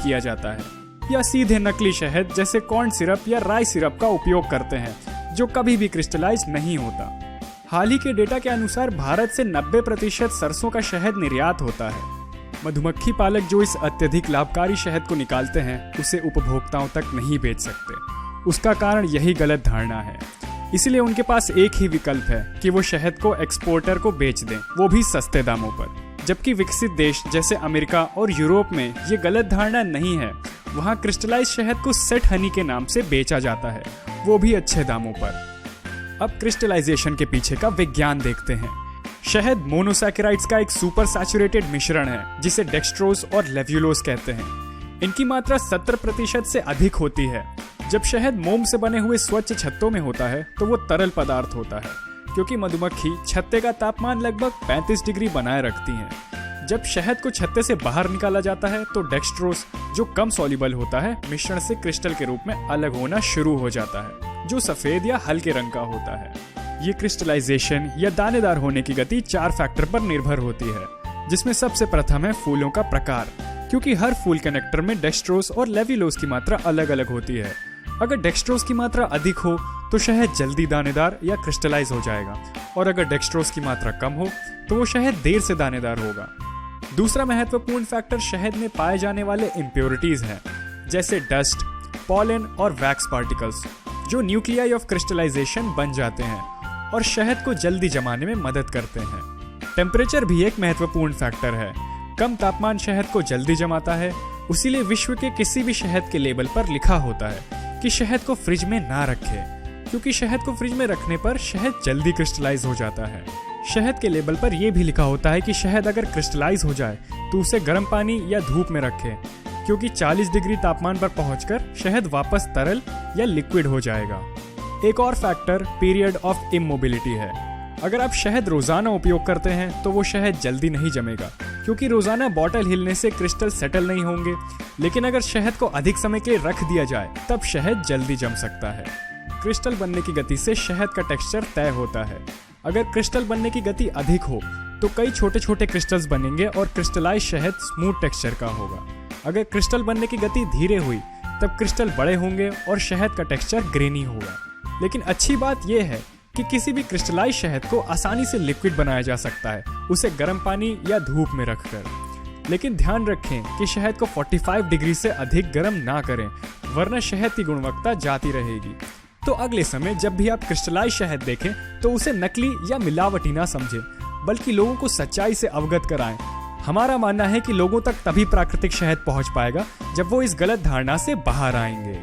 किया जाता है, या सीधे नकली शहद जैसे कॉर्न सिरप या राई सिरप का उपयोग करते हैं जो कभी भी क्रिस्टलाइज नहीं होता। हाल ही के डेटा के अनुसार भारत से 90% सरसों का शहद निर्यात होता है। मधुमक्खी पालक जो इस अत्यधिक लाभकारी शहद को निकालते हैं उसे उपभोक्ताओं तक नहीं बेच सकते। उसका कारण यही गलत धारणा है। इसलिए उनके पास एक ही विकल्प है कि वो शहद को एक्सपोर्टर को बेच दें, वो भी सस्ते दामों पर। जबकि विकसित देश जैसे अमेरिका और यूरोप में ये गलत धारणा नहीं है। वहाँ क्रिस्टलाइज शहद को सेट हनी के नाम से बेचा जाता है, वो भी अच्छे दामों पर। अब क्रिस्टलाइजेशन के पीछे का विज्ञान देखते हैं। शहद मोनोसैकेराइड्स का एक सुपर सैचुरेटेड मिश्रण है जिसे डेक्सट्रोज और लेव्युलोज कहते हैं। इनकी मात्रा 70% से अधिक होती है। जब शहद मोम से बने हुए स्वच्छ छत्तों में होता है तो वो तरल पदार्थ होता है, क्योंकि मधुमक्खी छत्ते का तापमान लगभग 35 डिग्री बनाए रखती हैं। जब शहद को छत्ते से बाहर निकाला जाता है तो डेक्सट्रोज, जो कम सॉल्युबल होता है, मिश्रण से क्रिस्टल के रूप में अलग होना शुरू हो जाता है, जो सफेद या हल्के रंग का होता है। ये क्रिस्टलाइजेशन या दानेदार होने की गति 4 फैक्टर पर निर्भर होती है, जिसमें सबसे प्रथम है फूलों का प्रकार, क्योंकि हर फूल के नेक्टर में डेक्सट्रोज और लेव्युलोज की मात्रा अलग अलग होती है। अगर डेक्सट्रोज की मात्रा अधिक हो तो शहद जल्दी दानेदार या क्रिस्टलाइज हो जाएगा, और अगर डेक्सट्रोज की मात्रा कम हो तो वो शहद देर से दानेदार होगा। दूसरा महत्वपूर्ण फैक्टर शहद में पाए जाने वाले इम्प्योरिटीज हैं, जैसे डस्ट, पॉलन और वैक्स पार्टिकल्स, जो न्यूक्लियाई ऑफ क्रिस्टलाइजेशन बन जाते हैं और शहद को जल्दी जमाने में मदद करते हैं। टेम्परेचर भी एक महत्वपूर्ण फैक्टर है। कम तापमान शहद को जल्दी जमाता है, इसीलिए विश्व के किसी भी शहद के लेबल पर लिखा होता है कि शहद को फ्रिज में ना रखें, क्योंकि शहद को फ्रिज में रखने पर शहद जल्दी क्रिस्टलाइज हो जाता है। शहद के लेबल पर यह भी लिखा होता है कि शहद अगर क्रिस्टलाइज हो जाए तो उसे गर्म पानी या धूप में रखें, क्योंकि 40 डिग्री तापमान पर पहुंचकर शहद वापस तरल या लिक्विड हो जाएगा। एक और फैक्टर पीरियड ऑफ इमोबिलिटी है। अगर आप शहद रोजाना उपयोग करते हैं तो वो शहद जल्दी नहीं जमेगा, क्योंकि रोजाना बॉटल हिलने से क्रिस्टल सेटल नहीं होंगे। लेकिन अगर शहद को अधिक समय के लिए रख दिया जाए तब शहद जल्दी जम सकता है। क्रिस्टल बनने की गति से शहद का टेक्सचर तय होता है। अगर क्रिस्टल बनने की गति अधिक हो तो कई छोटे छोटे क्रिस्टल्स बनेंगे और क्रिस्टलाइज शहद स्मूथ टेक्सचर का होगा। अगर क्रिस्टल बनने की गति धीरे हुई तब क्रिस्टल बड़े होंगे और शहद का टेक्सचर ग्रेनी होगा। लेकिन अच्छी बात यह है कि किसी भी क्रिस्टलाइज शहद को आसानी से लिक्विड बनाया जा सकता है, उसे गर्म पानी या धूप में रखकर। लेकिन ध्यान रखें कि शहद को 45 डिग्री से अधिक गर्म ना करें, वरना शहद की गुणवत्ता जाती रहेगी। तो अगले समय जब भी आप क्रिस्टलाइज शहद देखें तो उसे नकली या मिलावटी ना समझें, बल्कि लोगों को सच्चाई से अवगत कराएं। हमारा मानना है कि लोगों तक तभी प्राकृतिक शहद पहुंच पाएगा जब वो इस गलत धारणा से बाहर आएंगे।